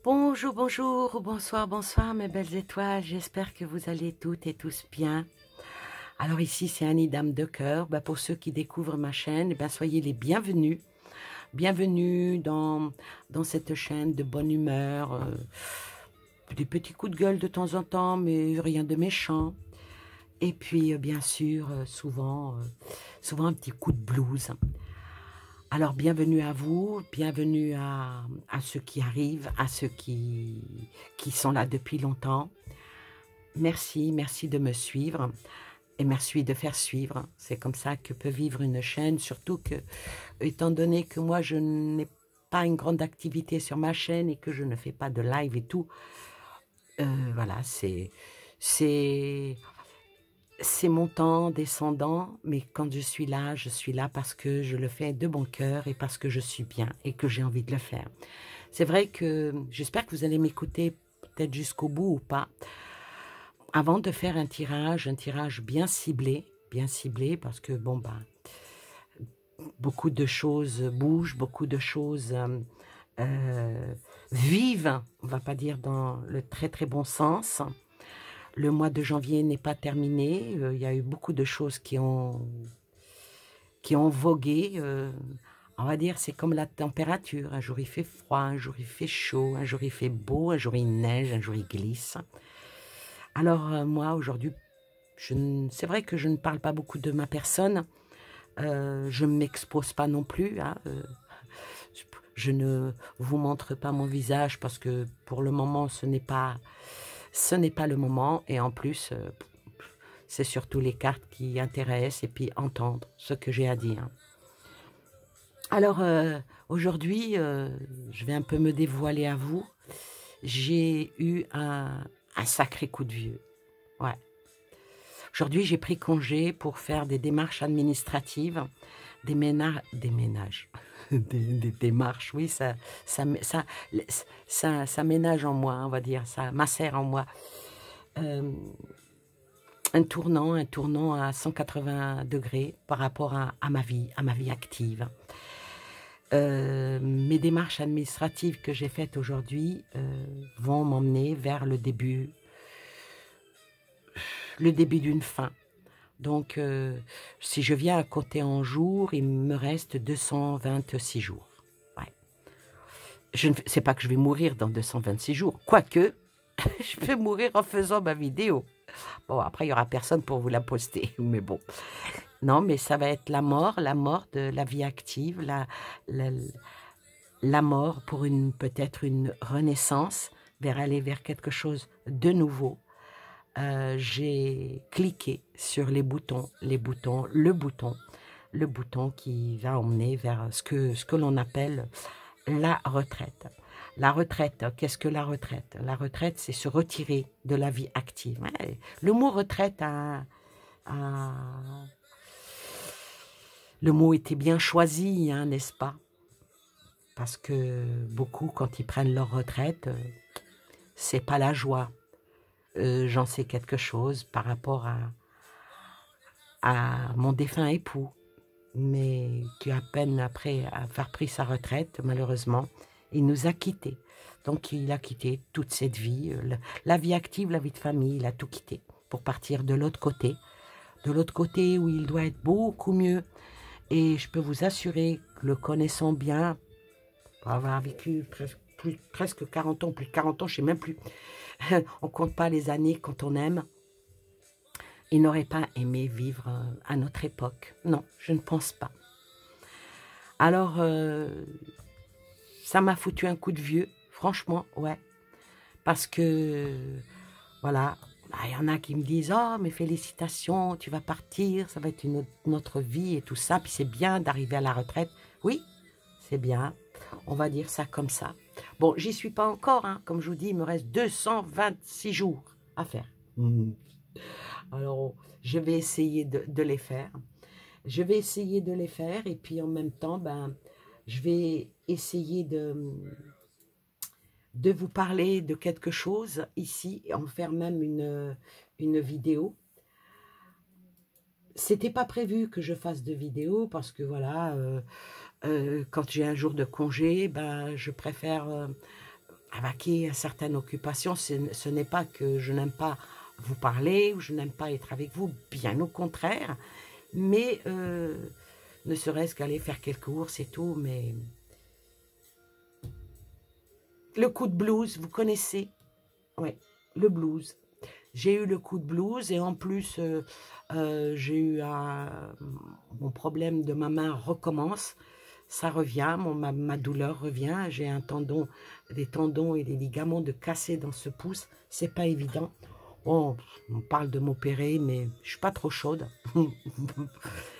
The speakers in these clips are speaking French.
Bonjour, bonjour, ou bonsoir, bonsoir mes belles étoiles, j'espère que vous allez toutes et tous bien. Alors ici c'est Annie Dame de Cœur, pour ceux qui découvrent ma chaîne, soyez les bienvenus. Bienvenue dans cette chaîne de bonne humeur, des petits coups de gueule de temps en temps, mais rien de méchant. Et puis bien sûr, souvent un petit coup de blues. Alors, bienvenue à vous, bienvenue à ceux qui arrivent, à ceux qui sont là depuis longtemps. Merci, merci de me suivre et merci de faire suivre. C'est comme ça que peut vivre une chaîne, surtout que, étant donné que moi, je n'ai pas une grande activité sur ma chaîne et que je ne fais pas de live et tout, voilà, c'est montant, descendant, mais quand je suis là parce que je le fais de bon cœur et parce que je suis bien et que j'ai envie de le faire. C'est vrai que j'espère que vous allez m'écouter peut-être jusqu'au bout ou pas. Avant de faire un tirage bien ciblé parce que bon, beaucoup de choses bougent, beaucoup de choses vivent, on va pas dire dans le très très bon sens. Le mois de janvier n'est pas terminé. Il y a eu beaucoup de choses qui ont vogué. On va dire, c'est comme la température. Un jour il fait froid, un jour il fait chaud, un jour il fait beau, un jour il neige, un jour il glisse. Alors moi aujourd'hui, c'est vrai que je ne parle pas beaucoup de ma personne. Je ne m'expose pas non plus. Hein, je ne vous montre pas mon visage parce que pour le moment ce n'est pas le moment, et en plus, c'est surtout les cartes qui intéressent et puis entendre ce que j'ai à dire. Alors, aujourd'hui, je vais un peu me dévoiler à vous. J'ai eu un sacré coup de vieux. Ouais. Aujourd'hui, j'ai pris congé pour faire des démarches administratives, des ménages. Des démarches, oui, ça ménage en moi, on va dire, ça macère en moi. Un tournant à 180 degrés par rapport à ma vie active. Mes démarches administratives que j'ai faites aujourd'hui vont m'emmener vers le début d'une fin. Donc, si je viens à compter en jours, il me reste 226 jours. Ouais. Je ne sais pas que je vais mourir dans 226 jours, quoique je vais mourir en faisant ma vidéo. Bon, après, il n'y aura personne pour vous la poster, mais bon. Non, mais ça va être la mort de la vie active, la mort pour peut-être une renaissance, aller vers quelque chose de nouveau. J'ai cliqué sur le bouton qui va emmener vers ce que l'on appelle la retraite. La retraite, qu'est-ce que la retraite? La retraite, c'est se retirer de la vie active. Le mot retraite le mot était bien choisi, hein, n'est-ce pas? Parce que beaucoup, quand ils prennent leur retraite, c'est pas la joie. J'en sais quelque chose par rapport à mon défunt époux, mais qui à peine après avoir pris sa retraite, malheureusement, il nous a quittés. Donc il a quitté toute cette vie, la vie active, la vie de famille, il a tout quitté pour partir de l'autre côté où il doit être beaucoup mieux. Et je peux vous assurer, le connaissant bien, pour avoir vécu presque 40 ans, plus de 40 ans, je ne sais même plus, on ne compte pas les années quand on aime, il n'aurait pas aimé vivre à notre époque. Non, je ne pense pas. Alors, ça m'a foutu un coup de vieux, franchement, ouais. Parce que, voilà, il y en a qui me disent « Oh, mais félicitations, tu vas partir, ça va être une autre vie et tout ça. » Puis c'est bien d'arriver à la retraite. Oui, c'est bien, on va dire ça comme ça. Bon, j'y suis pas encore, hein. Comme je vous dis, il me reste 226 jours à faire. Alors, je vais essayer de les faire. Je vais essayer de les faire et puis en même temps, je vais essayer de vous parler de quelque chose ici, et en faire même une vidéo. C'était pas prévu que je fasse de vidéo parce que voilà, quand j'ai un jour de congé, je préfère vaquer à certaines occupations. Ce n'est pas que je n'aime pas vous parler ou je n'aime pas être avec vous, bien au contraire. Mais ne serait-ce qu'aller faire quelques courses et tout, mais... Le coup de blues, vous connaissez? Oui, le blues. J'ai eu le coup de blues et en plus, j'ai eu mon problème de ma main recommence. Ça revient, ma douleur revient. J'ai des tendons et des ligaments de cassés dans ce pouce. C'est pas évident. Bon, on parle de m'opérer, mais je suis pas trop chaude.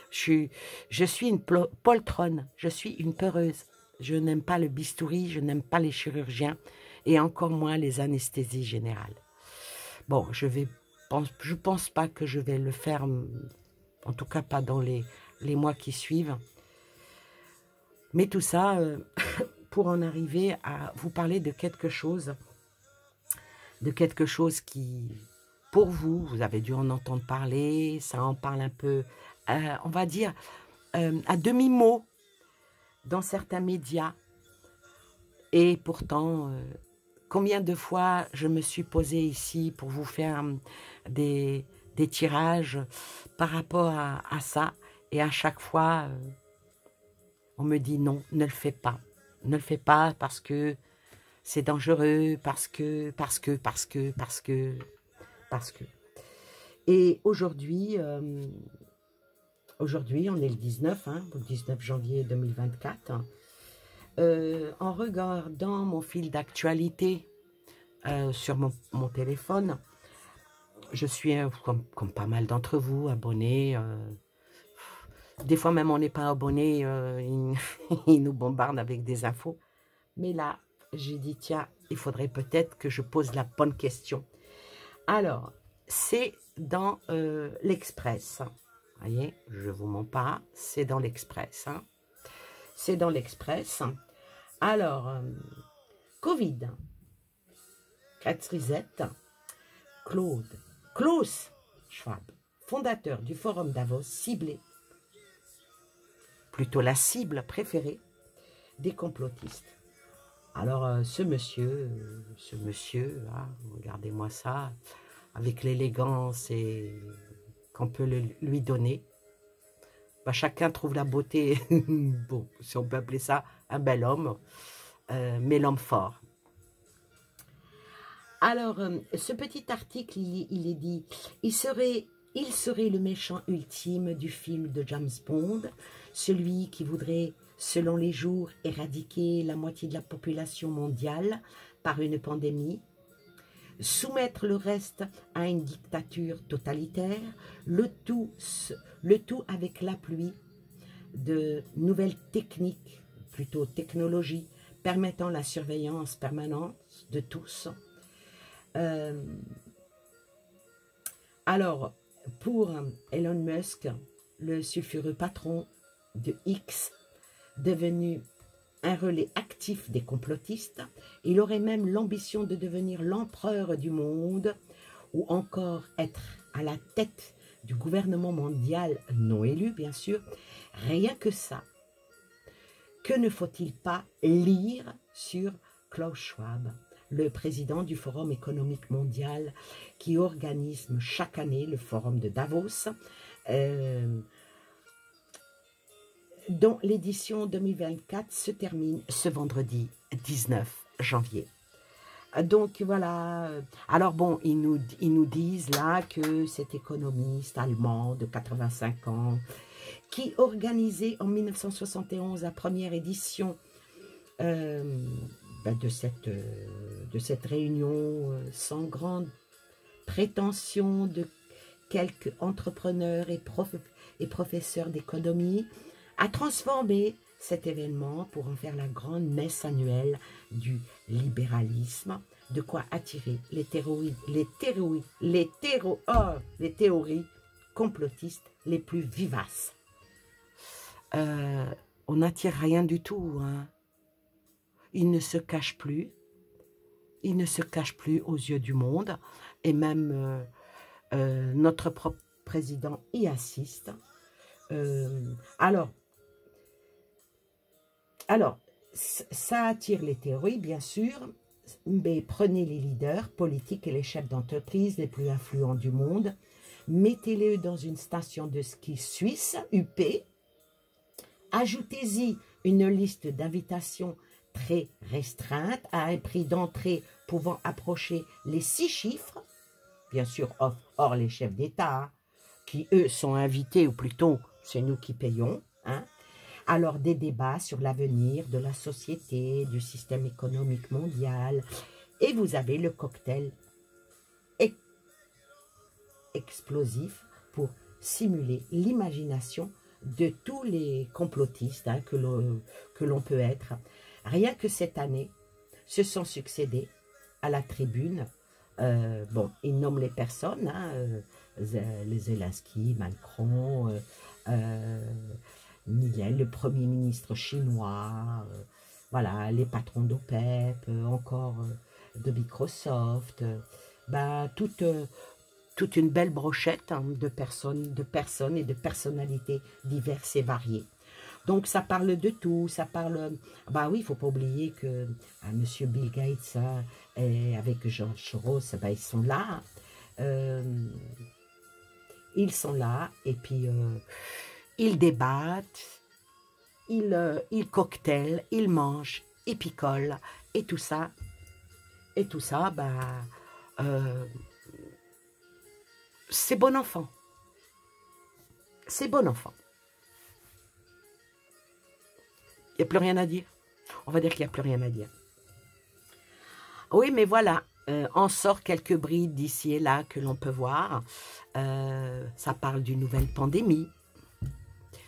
je suis une poltronne. Je suis une peureuse. Je n'aime pas le bistouri, je n'aime pas les chirurgiens et encore moins les anesthésies générales. Bon, je pense pas que je vais le faire, en tout cas pas dans les mois qui suivent. Mais tout ça, pour en arriver à vous parler de quelque chose qui, pour vous, vous avez dû en entendre parler, ça en parle un peu, on va dire, à demi-mot dans certains médias. Et pourtant, combien de fois je me suis posée ici pour vous faire des tirages par rapport à ça. Et à chaque fois, on me dit non, ne le fais pas. Ne le fais pas parce que c'est dangereux, parce que. Et aujourd'hui, on est le 19, le 19 janvier 2024. En regardant mon fil d'actualité sur mon téléphone, je suis, comme pas mal d'entre vous, abonné. Des fois même on n'est pas abonné, ils nous bombardent avec des infos. Mais là, j'ai dit, tiens, il faudrait peut-être que je pose la bonne question. Alors, c'est dans l'Express. Vous voyez, je ne vous mens pas, c'est dans l'Express. C'est dans l'Express. Alors, Covid, Katrizette, Klaus Schwab, fondateur du Forum Davos, ciblé, plutôt la cible préférée des complotistes. Alors, ce monsieur, regardez-moi ça, avec l'élégance qu'on peut lui donner, bah, chacun trouve la beauté, bon, si on peut appeler ça un bel homme, mais l'homme fort. Alors, ce petit article, il est dit, il serait le méchant ultime du film de James Bond, celui qui voudrait, selon les jours, éradiquer la moitié de la population mondiale par une pandémie, soumettre le reste à une dictature totalitaire, le tout avec l'appui de nouvelles techniques, plutôt technologies, permettant la surveillance permanente de tous. Alors, pour Elon Musk, le sulfureux patron de X, devenu un relais actif des complotistes, il aurait même l'ambition de devenir l'empereur du monde ou encore être à la tête du gouvernement mondial non élu, bien sûr. Rien que ça. Que ne faut-il pas lire sur Klaus Schwab, le président du Forum économique mondial qui organise chaque année le Forum de Davos, dont l'édition 2024 se termine ce vendredi 19 janvier. Donc voilà, alors bon, ils nous disent là que cet économiste allemand de 85 ans, qui organisait en 1971 la première édition de cette réunion sans grande prétention de quelques entrepreneurs et professeurs d'économie, a transformé cet événement pour en faire la grande messe annuelle du libéralisme, de quoi attirer les théories complotistes les plus vivaces. On n'attire rien du tout, Il ne se cache plus. Il ne se cache plus aux yeux du monde. Et même notre propre président y assiste. Alors, ça attire les théories, bien sûr. mais prenez les leaders politiques et les chefs d'entreprise les plus influents du monde, mettez-les dans une station de ski suisse, UP, ajoutez-y une liste d'invitations très restreinte à un prix d'entrée pouvant approcher les 6 chiffres, bien sûr hors les chefs d'État, hein, qui eux sont invités, ou plutôt c'est nous qui payons, hein. Alors des débats sur l'avenir de la société, du système économique mondial, et vous avez le cocktail explosif pour simuler l'imagination de tous les complotistes, hein, que l'on peut être. Rien que cette année, se sont succédés à la tribune. Bon, ils nomment les personnes, hein, les Zelensky, Macron, le Premier ministre chinois, voilà, les patrons d'OPEP, encore de Microsoft, toute une belle brochette, hein, de personnes et de personnalités diverses et variées. Donc, ça parle de tout, ça parle... Bah oui, il ne faut pas oublier que Monsieur Bill Gates et avec George Soros, ils sont là. Ils sont là, et puis ils débattent, ils cocktailent, ils mangent, ils picolent, et tout ça, c'est bon enfant. C'est bon enfant. Il n'y a plus rien à dire. On va dire qu'il n'y a plus rien à dire. Oui, mais voilà, on sort quelques brides d'ici et là que l'on peut voir. Ça parle d'une nouvelle pandémie.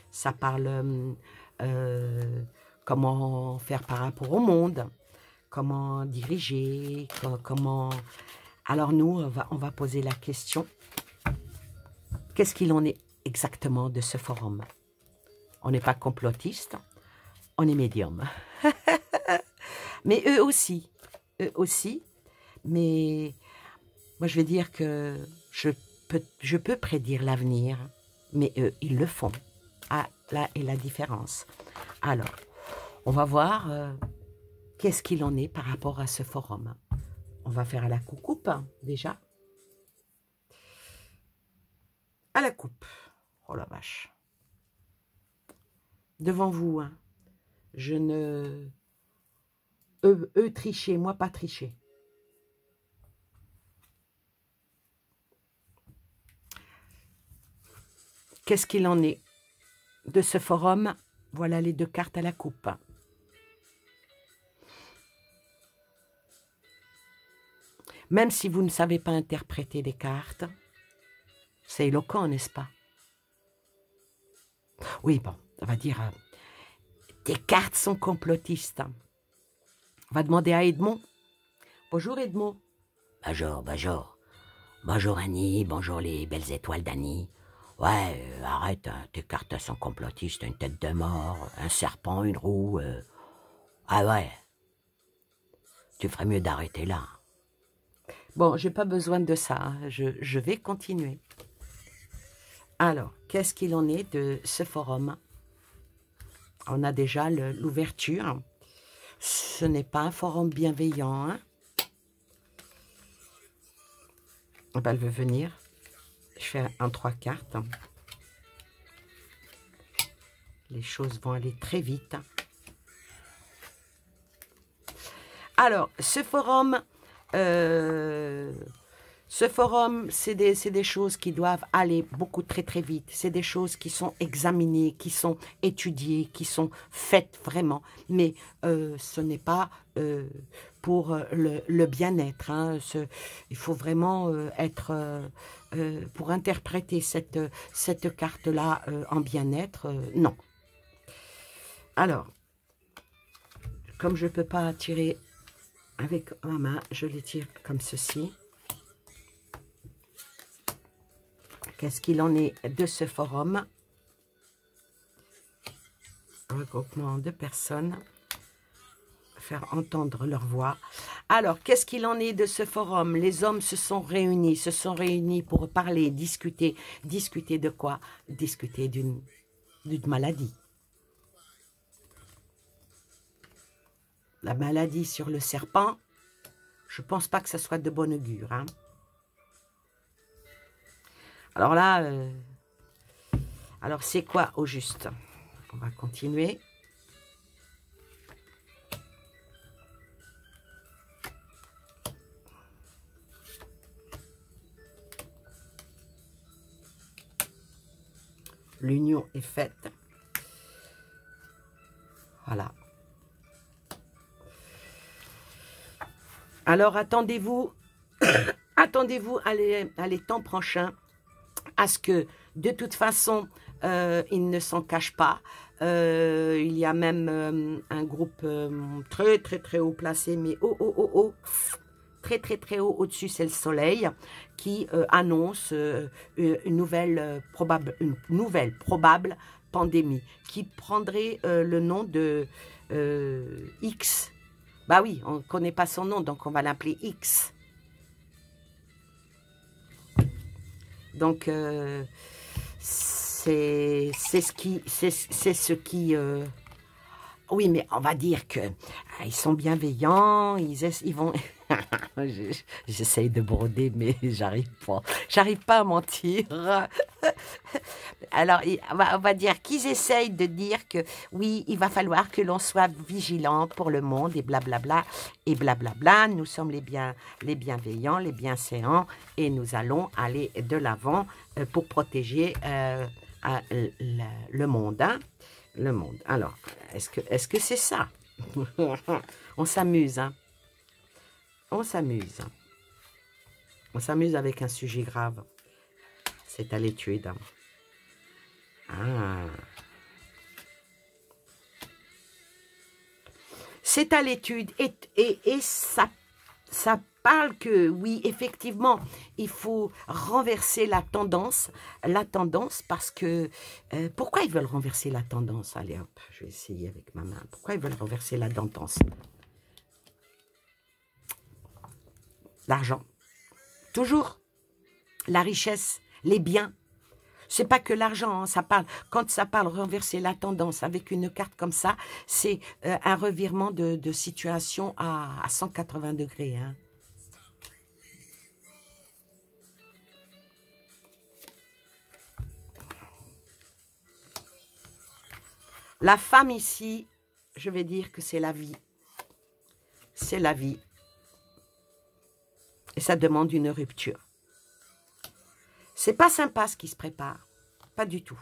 Ça parle comment faire par rapport au monde, comment diriger, comment... Alors nous, on va poser la question. Qu'est-ce qu'il en est exactement de ce forum? On n'est pas complotiste, on est médium. Mais eux aussi, mais moi je vais dire que je peux prédire l'avenir, mais eux, ils le font. Ah, là est la différence. Alors, on va voir qu'est-ce qu'il en est par rapport à ce forum. On va faire à la coupe, hein, déjà. À la coupe. Oh la vache. Devant vous, hein. Je ne... Eux tricher, moi pas tricher. Qu'est-ce qu'il en est de ce forum? Voilà les 2 cartes à la coupe. Même si vous ne savez pas interpréter les cartes, c'est éloquent, n'est-ce pas? Oui, bon, on va dire, tes cartes sont complotistes. On va demander à Edmond. Bonjour Edmond. Bonjour, bonjour. Bonjour Annie, bonjour les belles étoiles d'Annie. Ouais, arrête, hein, tes cartes sont complotistes, une tête de mort, un serpent, une roue. Ah ouais, tu ferais mieux d'arrêter là. Bon, j'ai pas besoin de ça, hein. Je vais continuer. Alors, qu'est-ce qu'il en est de ce forum? On a déjà l'ouverture. Ce n'est pas un forum bienveillant, hein. Elle veut venir. Je fais un 3 cartes. Les choses vont aller très vite. Alors, ce forum, c'est des choses qui doivent aller beaucoup très très vite. C'est des choses qui sont examinées, qui sont étudiées, qui sont faites vraiment. Mais ce n'est pas pour le bien-être, hein. Il faut vraiment être... pour interpréter cette carte-là en bien-être, non. Alors, comme je ne peux pas tirer avec ma main, je les tire comme ceci. Qu'est-ce qu'il en est de ce forum? Un regroupement de personnes. Faire entendre leur voix. Alors, qu'est-ce qu'il en est de ce forum? Les hommes se sont réunis pour parler, discuter. Discuter de quoi? Discuter d'une maladie. La maladie sur le serpent, Je pense pas que ça soit de bon augure. Hein. Alors là, alors c'est quoi au juste? On va continuer. L'union est faite. Voilà. Alors, attendez-vous attendez-vous à les temps prochains à ce que, de toute façon, ils ne s'en cachent pas. Il y a même un groupe très, très, très haut placé, mais très, très, très haut au-dessus, c'est le soleil, qui annonce une nouvelle probable pandémie, qui prendrait le nom de X. Bah oui, on ne connaît pas son nom, donc on va l'appeler X. Donc, c'est ce qui oui, mais on va dire que ils sont bienveillants, ils vont... J'essaye de broder, mais j'arrive pas. J'arrive pas à mentir. Alors, on va dire qu'ils essayent de dire que, oui, il va falloir que l'on soit vigilant pour le monde, et blablabla, et blablabla. Nous sommes les bienveillants, les bienséants, et nous allons aller de l'avant pour protéger le monde, hein. Le monde. Alors, est-ce que c'est ça? On s'amuse, hein? On s'amuse. On s'amuse avec un sujet grave. C'est à l'étude. Ah. C'est à l'étude. Et ça parle que, oui, effectivement, il faut renverser la tendance parce que... pourquoi ils veulent renverser la tendance? Allez, hop, je vais essayer avec ma main. Pourquoi ils veulent renverser la tendance? L'argent. Toujours. La richesse, les biens. C'est pas que l'argent, hein, ça parle. Quand ça parle renverser la tendance avec une carte comme ça, c'est un revirement de situation à 180 degrés, hein. La femme ici, je vais dire que c'est la vie. C'est la vie. Et ça demande une rupture. C'est pas sympa ce qui se prépare. Pas du tout.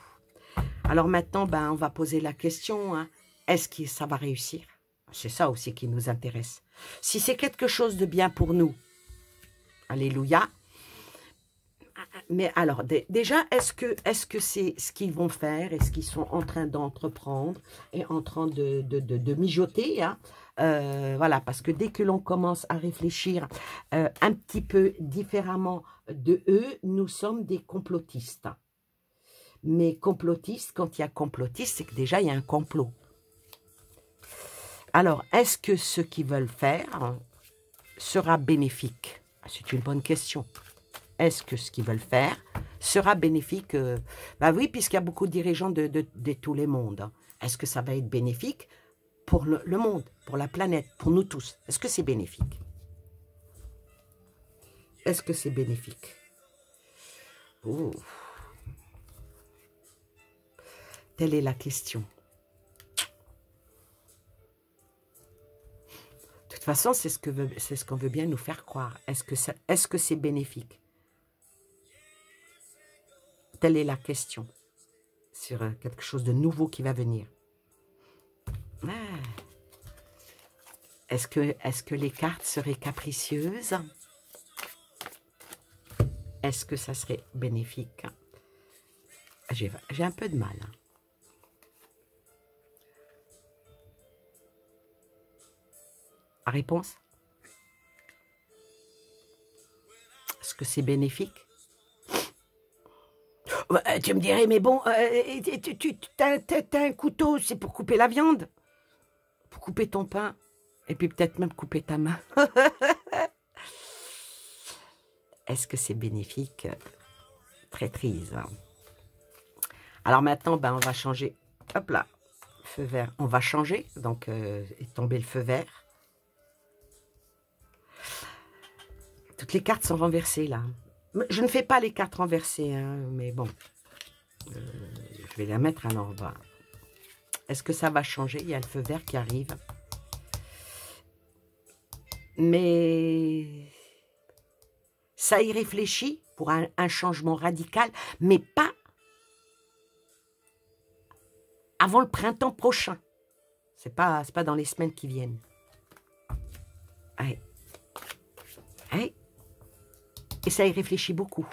Alors maintenant, ben, on va poser la question, hein, est-ce que ça va réussir? C'est ça aussi qui nous intéresse. Si c'est quelque chose de bien pour nous, alléluia. Mais alors, déjà, est-ce que c'est ce qu'ils vont faire? Est-ce qu'ils sont en train d'entreprendre et en train de mijoter, hein? Voilà, parce que dès que l'on commence à réfléchir un petit peu différemment de eux, nous sommes des complotistes. Mais complotistes, quand il y a complotiste, c'est que déjà il y a un complot. Alors, est-ce que ce qu'ils veulent faire sera bénéfique? C'est une bonne question. Est-ce que ce qu'ils veulent faire sera bénéfique? Ben oui, puisqu'il y a beaucoup de dirigeants de tous les mondes. Est-ce que ça va être bénéfique pour le monde, pour la planète, pour nous tous? Est-ce que c'est bénéfique? Est-ce que c'est bénéfique? Oh. Telle est la question. De toute façon, c'est ce qu'on veut bien nous faire croire. Est-ce que c'est bénéfique? Telle est la question sur quelque chose de nouveau qui va venir. Ah. Est-ce que les cartes seraient capricieuses? Est-ce que ça serait bénéfique? J'ai un peu de mal. Réponse? Est-ce que c'est bénéfique? Tu me dirais, mais bon, t'as un couteau, c'est pour couper la viande, pour couper ton pain, et puis peut-être même couper ta main. Est-ce que c'est bénéfique? Traîtrise. Alors maintenant, ben, on va changer. Hop là, feu vert. On va changer, donc est tombé le feu vert. Toutes les cartes sont renversées, là. Je ne fais pas les cartes renversées, hein, mais bon. Je vais la mettre à l'envers. Est-ce que ça va changer? Il y a le feu vert qui arrive. Mais ça y réfléchit pour un changement radical, mais pas avant le printemps prochain. C'est pas dans les semaines qui viennent. Ouais. Ouais. Et ça y réfléchit beaucoup.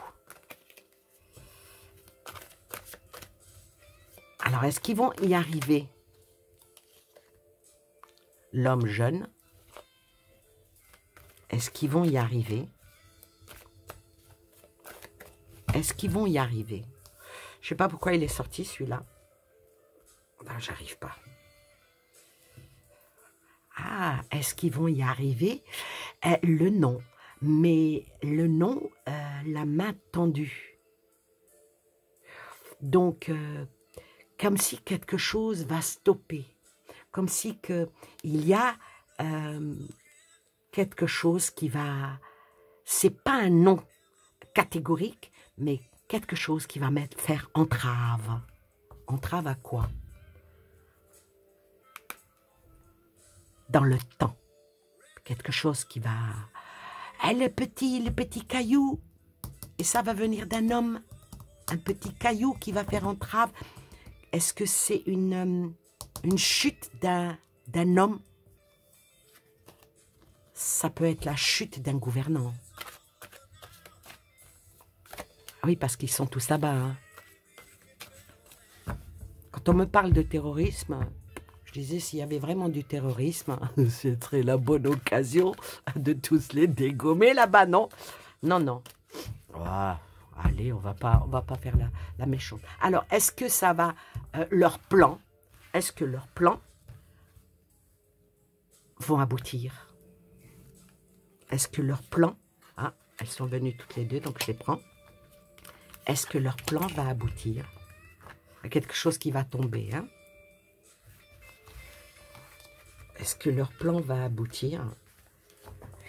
Alors, est-ce qu'ils vont y arriver? L'homme jeune. Est-ce qu'ils vont y arriver? Est-ce qu'ils vont y arriver? Je ne sais pas pourquoi il est sorti, celui-là. Ben, j'arrive pas. Ah, est-ce qu'ils vont y arriver? Le nom. Mais le nom, la main tendue. Donc, comme si quelque chose va stopper. Comme si il y a quelque chose qui va... C'est pas un nom catégorique, mais quelque chose qui va faire entrave. Entrave à quoi? Dans le temps. Quelque chose qui va... le petit caillou, et ça va venir d'un homme. Un petit caillou qui va faire entrave. Est-ce que c'est une chute d'un homme? Ça peut être la chute d'un gouvernant. Oui, parce qu'ils sont tous là-bas. Hein. Quand on me parle de terrorisme, je disais, s'il y avait vraiment du terrorisme, ce serait la bonne occasion de tous les dégommer là-bas, non? Non, non. Oh, allez, on va pas faire la méchante. Alors, est-ce que ça va, leur plan, est-ce que leurs plans vont aboutir? Est-ce que leurs plans, ah, elles sont venues toutes les deux, donc je les prends. Est-ce que leur plan va aboutir? Il y a quelque chose qui va tomber, hein? Est-ce que leur plan va aboutir?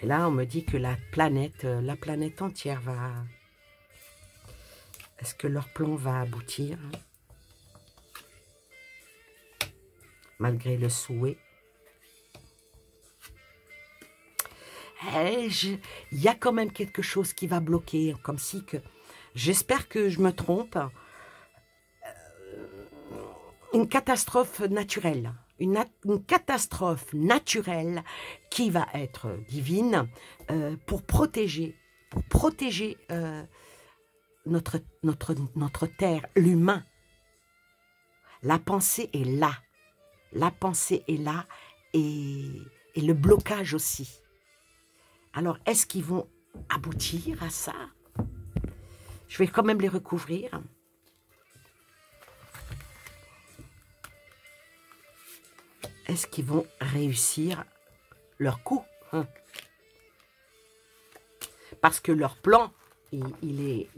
Et là, on me dit que la planète entière va... Est-ce que leur plan va aboutir? Malgré le souhait. Il y a quand même quelque chose qui va bloquer, comme si que... J'espère que je me trompe. Une catastrophe naturelle. Une catastrophe naturelle qui va être divine pour protéger notre terre, l'humain. La pensée est là. La pensée est là et le blocage aussi. Alors, est-ce qu'ils vont aboutir à ça? Je vais quand même les recouvrir. Est-ce qu'ils vont réussir leur coup, hein? Parce que leur plan, ils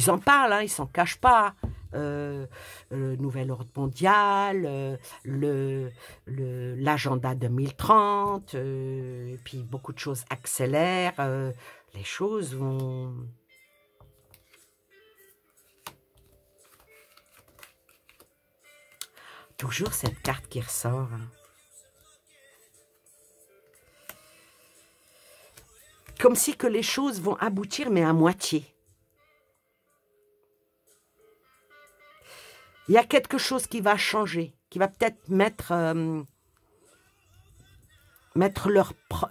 en parlent, hein, ils s'en cachent pas. Le nouvel ordre mondial, l'agenda 2030, et puis beaucoup de choses accélèrent. Les choses vont... Toujours cette carte qui ressort. Hein. Comme si que les choses vont aboutir, mais à moitié. Il y a quelque chose qui va changer, qui va peut-être mettre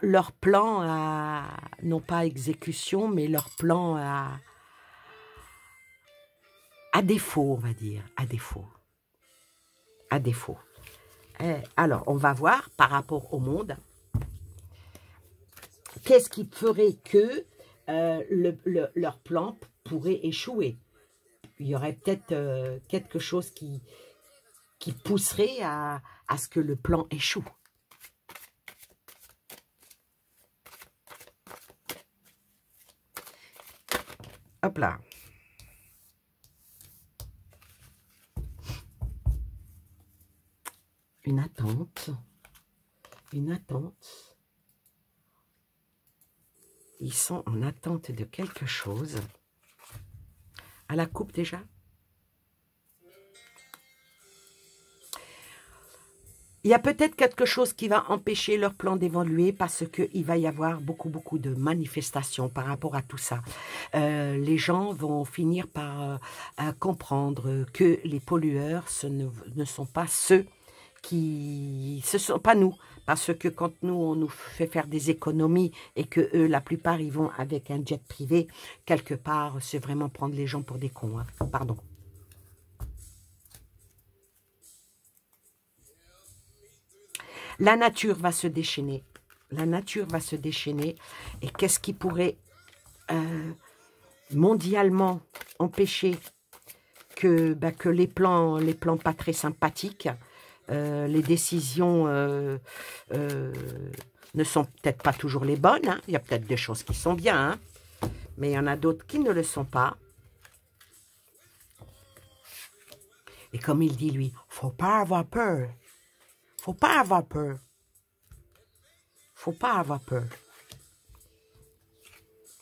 leur plan à, non pas à exécution, mais leur plan à défaut, on va dire, à défaut. À défaut. Alors, on va voir par rapport au monde. Qu'est-ce qui ferait que leur plan pourrait échouer? Il y aurait peut-être quelque chose qui pousserait à ce que le plan échoue. Hop là. Une attente. Une attente. Ils sont en attente de quelque chose. À la coupe déjà. Il y a peut-être quelque chose qui va empêcher leur plan d'évoluer parce qu'il va y avoir beaucoup de manifestations par rapport à tout ça. Les gens vont finir par comprendre que les pollueurs, ne sont pas ce sont pas nous. Parce que quand nous, on nous fait faire des économies et que eux, la plupart, ils vont avec un jet privé, quelque part, c'est vraiment prendre les gens pour des cons. Hein. Pardon. La nature va se déchaîner. La nature va se déchaîner. Et qu'est-ce qui pourrait mondialement empêcher que les plans pas très sympathiques, les décisions ne sont peut-être pas toujours les bonnes. Hein. Il y a peut-être des choses qui sont bien, hein. Mais il y en a d'autres qui ne le sont pas. Et comme il dit, lui, faut pas avoir peur. Faut pas avoir peur. Faut pas avoir peur.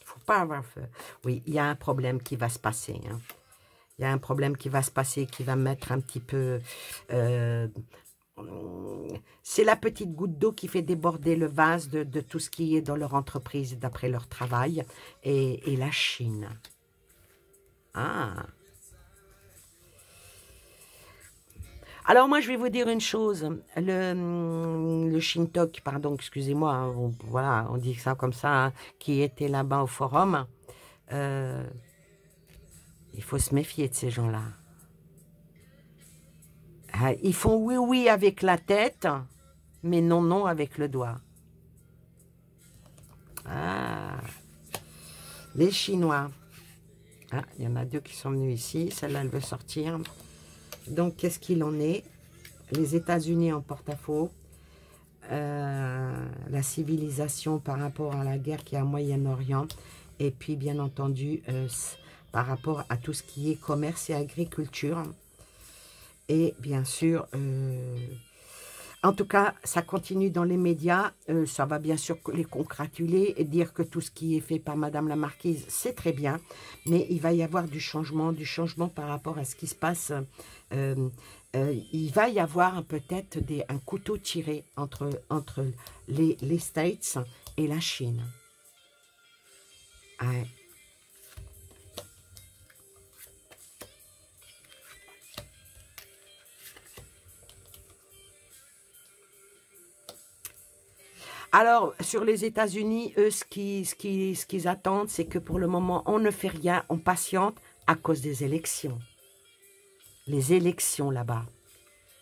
Faut pas avoir peur. Oui, il y a un problème qui va se passer. Hein. Il y a un problème qui va se passer, qui va mettre un petit peu... c'est la petite goutte d'eau qui fait déborder le vase de tout ce qui est dans leur entreprise, d'après leur travail. Et la Chine. Ah. Alors moi, je vais vous dire une chose. Le Shintok, pardon, excusez-moi, voilà, on dit ça comme ça, hein, qui était là-bas au forum, il faut se méfier de ces gens-là. Ils font oui, oui avec la tête, mais non, non avec le doigt. Ah, les Chinois. Ah, il y en a deux qui sont venus ici. Celle-là, elle veut sortir. Donc, qu'est-ce qu'il en est? Les États-Unis en porte-à-faux. La civilisation par rapport à la guerre qui est au Moyen-Orient. Et puis, bien entendu, par rapport à tout ce qui est commerce et agriculture. Et bien sûr, en tout cas, ça continue dans les médias. Ça va bien sûr les congratuler et dire que tout ce qui est fait par Madame la Marquise, c'est très bien. Mais il va y avoir du changement par rapport à ce qui se passe. Il va y avoir peut-être un couteau tiré entre les States et la Chine. Ouais. Alors, sur les États-Unis, eux, ce qu'ils attendent, c'est que pour le moment, on ne fait rien, on patiente à cause des élections. Les élections là-bas,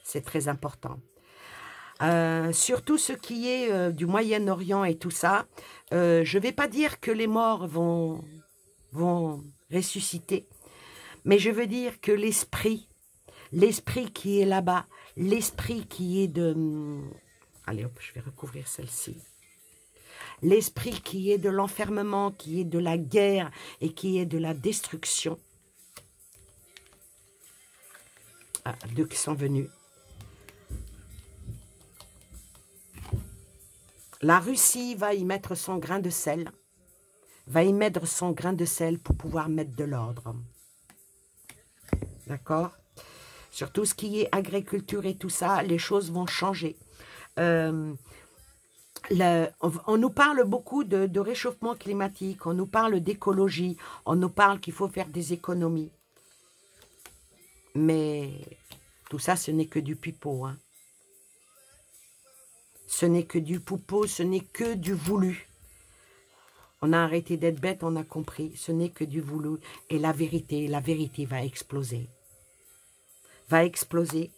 c'est très important. Surtout ce qui est du Moyen-Orient et tout ça, je ne vais pas dire que les morts vont ressusciter, mais je veux dire que l'esprit qui est là-bas, l'esprit qui est de... Allez hop, je vais recouvrir celle-ci. L'esprit qui est de l'enfermement, qui est de la guerre et qui est de la destruction. Ah, deux qui sont venus. La Russie va y mettre son grain de sel. Va y mettre son grain de sel pour pouvoir mettre de l'ordre. D'accord? Sur tout ce qui est agriculture et tout ça, les choses vont changer. On nous parle beaucoup de réchauffement climatique, on nous parle d'écologie, on nous parle qu'il faut faire des économies. Mais tout ça, ce n'est que du pipeau. Hein. Ce n'est que du poupeau, ce n'est que du voulu. On a arrêté d'être bête, on a compris. Ce n'est que du voulu. Et la vérité va exploser. Va exploser.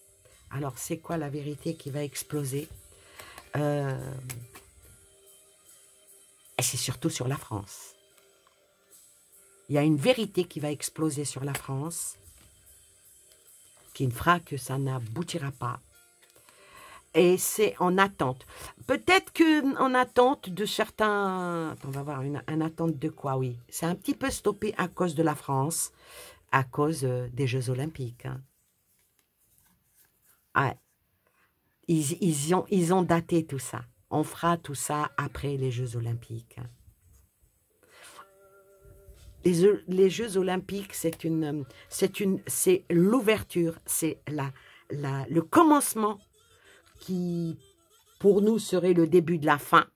Alors, c'est quoi la vérité qui va exploser? Et c'est surtout sur la France. Il y a une vérité qui va exploser sur la France, qui ne fera que ça n'aboutira pas. Et c'est en attente. Peut-être qu'en attente de certains... On va voir, une attente de quoi, oui. C'est un petit peu stoppé à cause de la France, à cause des Jeux Olympiques. Hein. Ouais. Ils ont daté tout ça. On fera tout ça après les Jeux Olympiques. Les Jeux Olympiques, c'est l'ouverture, c'est le commencement qui, pour nous, serait le début de la fin.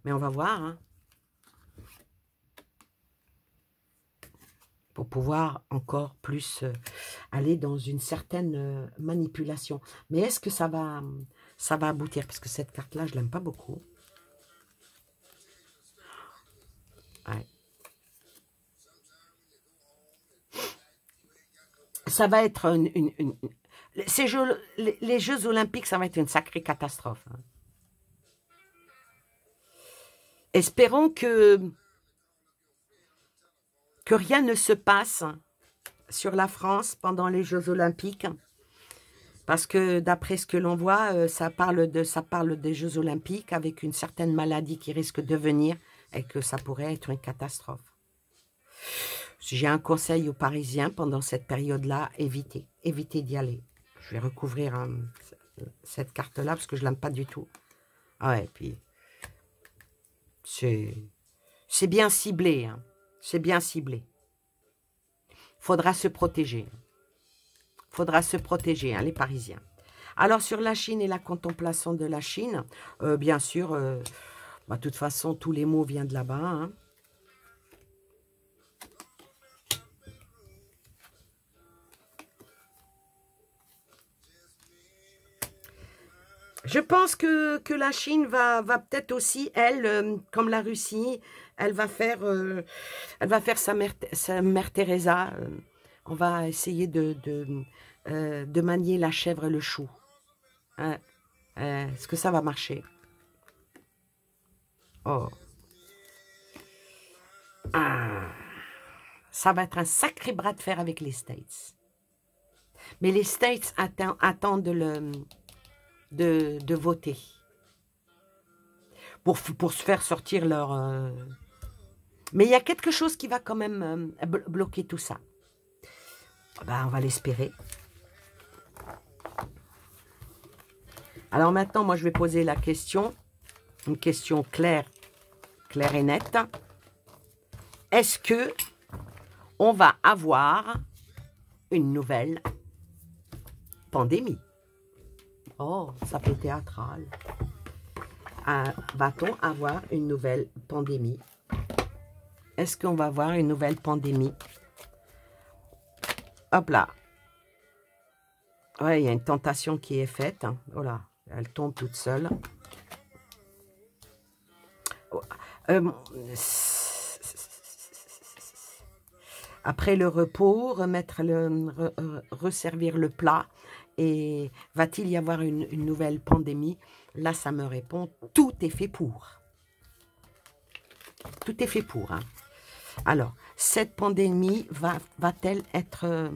Mais on va voir, hein, pour pouvoir encore plus aller dans une certaine manipulation. Mais est-ce que ça va aboutir? Parce que cette carte-là, je l'aime pas beaucoup. Ouais. Ça va être les Jeux Olympiques, ça va être une sacrée catastrophe. Hein. Espérons que rien ne se passe sur la France pendant les Jeux Olympiques. Parce que d'après ce que l'on voit, ça parle des Jeux Olympiques avec une certaine maladie qui risque de venir et que ça pourrait être une catastrophe. Si j'ai un conseil aux Parisiens pendant cette période-là, évitez d'y aller. Je vais recouvrir cette carte-là parce que je l'aime pas du tout. Ah ouais, puis c'est bien ciblé, hein. C'est bien ciblé. Faudra se protéger. Faudra se protéger, hein, les Parisiens. Alors, sur la Chine et la contemplation de la Chine, bien sûr, de toute façon, tous les mots viennent de là-bas. Hein. Je pense que la Chine va peut-être aussi, elle, comme la Russie, elle va faire sa mère Teresa. On va essayer de manier la chèvre et le chou. Est-ce que ça va marcher? Oh. Ah. Ça va être un sacré bras de fer avec les States. Mais les States attendent de voter. Pour se faire sortir leur... Mais il y a quelque chose qui va quand même bloquer tout ça. Ben, on va l'espérer. Alors maintenant, moi, je vais poser la question. Une question claire et nette. Est-ce que on va avoir une nouvelle pandémie? Oh, ça fait théâtral. Va-t-on avoir une nouvelle pandémie? Est-ce qu'on va avoir une nouvelle pandémie? Hop là. Ouais, il y a une tentation qui est faite. Hein. Oh là, elle tombe toute seule. Après le repos, resservir le plat. Et va-t-il y avoir une nouvelle pandémie? Là, ça me répond, tout est fait pour. Tout est fait pour. Hein. Alors, cette pandémie va-t-elle être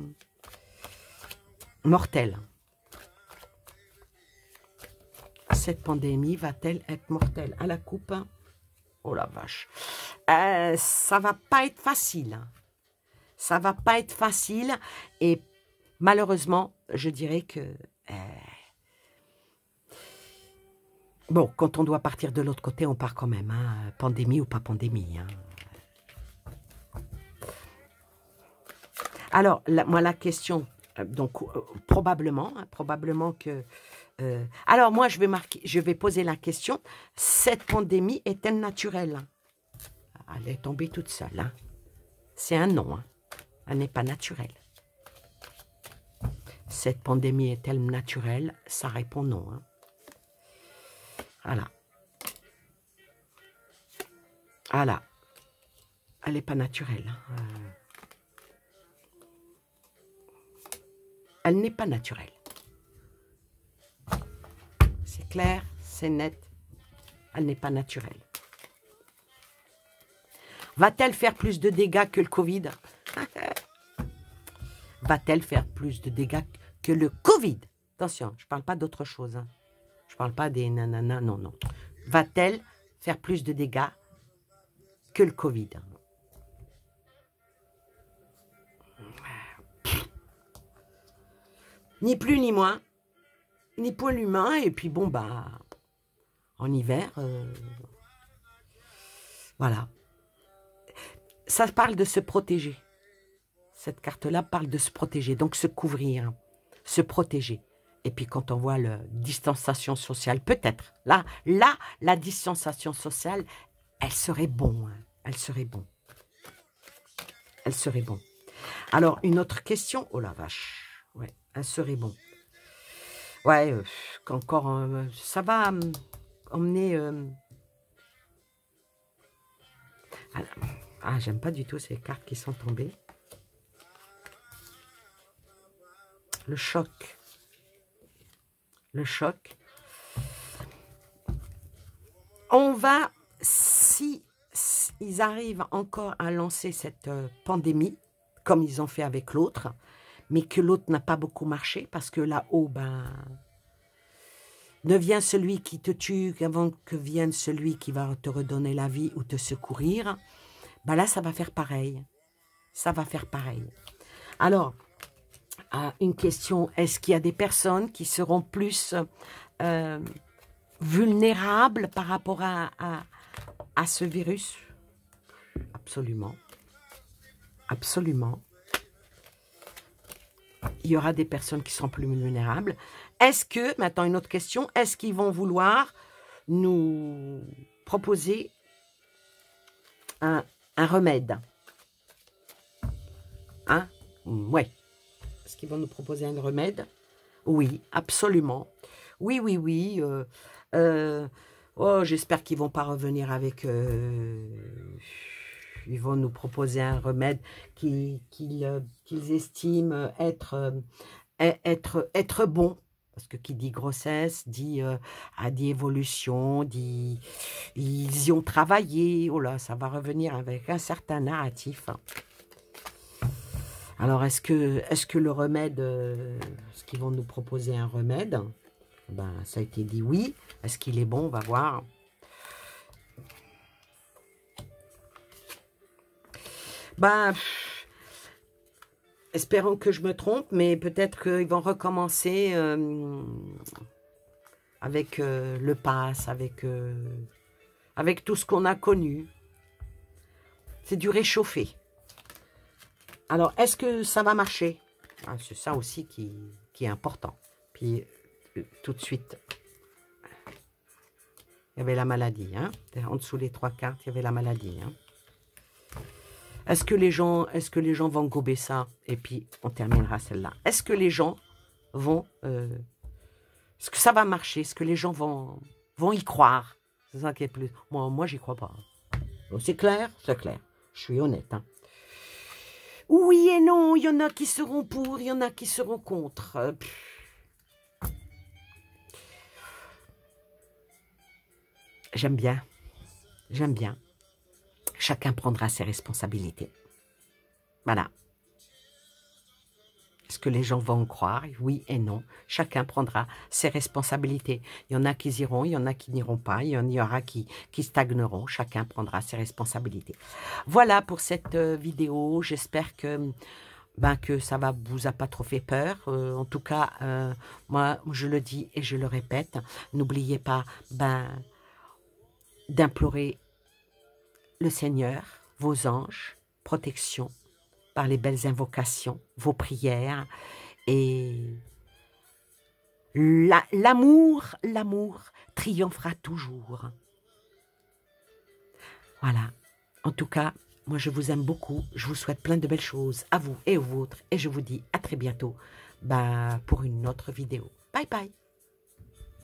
mortelle? Cette pandémie va-t-elle être mortelle? À la coupe, hein? Oh la vache. Ça va pas être facile. Hein. Ça va pas être facile. Et malheureusement, je dirais que... bon, quand on doit partir de l'autre côté, on part quand même. Hein, pandémie ou pas pandémie. Hein. Alors, moi, la question... donc, probablement que... alors, moi, je vais poser la question. Cette pandémie est-elle naturelle? Elle est tombée toute seule. Hein. C'est un non. Hein. Elle n'est pas naturelle. Cette pandémie est-elle naturelle? Ça répond non. Hein. Voilà. Voilà. Elle n'est pas naturelle. Elle n'est pas naturelle. C'est clair, c'est net. Elle n'est pas naturelle. Va-t-elle faire plus de dégâts que le Covid? Va-t-elle faire plus de dégâts que le Covid? Attention, je ne parle pas d'autre chose. Hein. Je ne parle pas des nanana, non, non. Va-t-elle faire plus de dégâts que le Covid? Ni plus ni moins, ni pour l'humain. Et puis bon, bah, en hiver, voilà. ça parle de se protéger. Cette carte-là parle de se protéger, donc se couvrir, se protéger. Et puis quand on voit la distanciation sociale, peut-être, là, la distanciation sociale, elle serait bon, hein, elle serait bon. Elle serait bon. Alors, une autre question, oh la vache, ouais, elle serait bon. Ouais, encore, ça va emmener... Ah, j'aime pas du tout ces cartes qui sont tombées. Le choc. Le choc. On va, si ils arrivent encore à lancer cette pandémie, comme ils ont fait avec l'autre, mais que l'autre n'a pas beaucoup marché, parce que là-haut, ben, ne vient celui qui te tue avant que vienne celui qui va te redonner la vie ou te secourir, ben là, ça va faire pareil. Ça va faire pareil. Alors, une question, est-ce qu'il y a des personnes qui seront plus vulnérables par rapport à ce virus? Absolument. Absolument. Il y aura des personnes qui seront plus vulnérables. Est-ce que, maintenant une autre question, est-ce qu'ils vont vouloir nous proposer un remède? Hein? Ouais. Est-ce qu'ils vont nous proposer un remède? Oui, absolument. Oui, oui, oui. Oh, j'espère qu'ils ne vont pas revenir avec... ils vont nous proposer un remède qu'ils estiment être bon. Parce que qui dit grossesse, dit évolution, dit... Ils y ont travaillé. Oh là, ça va revenir avec un certain narratif. Alors, est-ce que le remède, est-ce qu'ils vont nous proposer un remède? Ben, ça a été dit oui. Est-ce qu'il est bon? On va voir. Ben, espérons que je me trompe, mais peut-être qu'ils vont recommencer avec le pass, avec tout ce qu'on a connu. C'est du réchauffé. Alors, est-ce que ça va marcher? Ah, c'est ça aussi qui est important. Puis, tout de suite, il y avait la maladie. Hein? En dessous des 3 cartes, il y avait la maladie. Hein? Est-ce que les gens vont gober ça? Et puis, on terminera celle-là. Est-ce que les gens vont... est-ce que ça va marcher? Est-ce que les gens vont y croire? C'est ça qui est plus... Moi j'y crois pas. C'est clair? C'est clair. Je suis honnête. Hein? Oui et non, il y en a qui seront pour, il y en a qui seront contre. J'aime bien. J'aime bien. Chacun prendra ses responsabilités. Voilà. Est-ce que les gens vont croire? Oui et non. Chacun prendra ses responsabilités. Il y en a qui iront, il y en a qui n'iront pas. Il y en aura qui stagneront. Chacun prendra ses responsabilités. Voilà pour cette vidéo. J'espère que ça vous a pas trop fait peur. En tout cas, moi, je le dis et je le répète. N'oubliez pas d'implorer le Seigneur, vos anges, protection, par les belles invocations, vos prières, et l'amour triomphera toujours. Voilà. En tout cas, moi je vous aime beaucoup, je vous souhaite plein de belles choses à vous et aux vôtres, et je vous dis à très bientôt pour une autre vidéo. Bye bye.